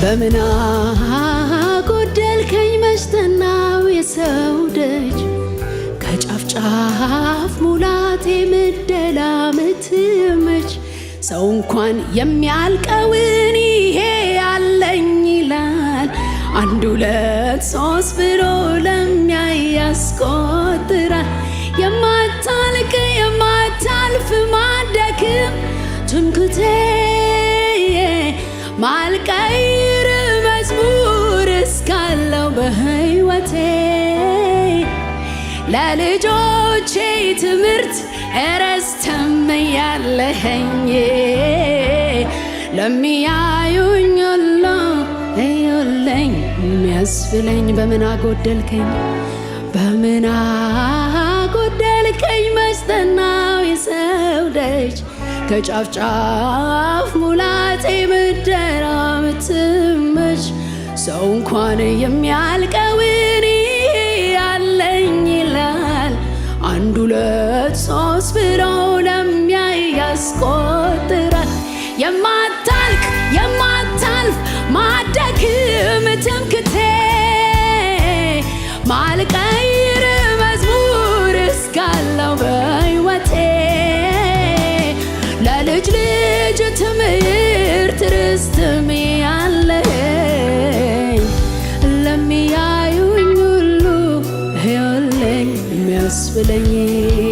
በምን አጎደልከኝ መሽተናው የሰው ደጅ ከጫፍ ጫፍ ሙላቴ ምደላምት መች ሰው እንኳን የሚያልቀውን ይሄ ያለኝ ይላል አንድ ሁለት ሶስት ብሎ ለሚያይ ያስቆጥራል የማታልቅ የማታልፍ ማደክም ትምክቴ ማልቀይር መዝሙር እስካለው በሕይወቴ ለልጆቼ ትምህርት እረስተም ያለኸኝ ለሚያዩኝ ሁሉ እዩልኝ የሚያስብለኝ በምን አጎደልከኝ በምን አጎደልከኝ መሽተናው የሰው ደጅ ከጫፍ ጫፍ ሙላቴ ምደላምት መች ሰው እንኳን የሚያልቀውን ያለኝ ይላል አንድ ሁለት ሶስት ብሎ ለሚያይ ያስቆጥራል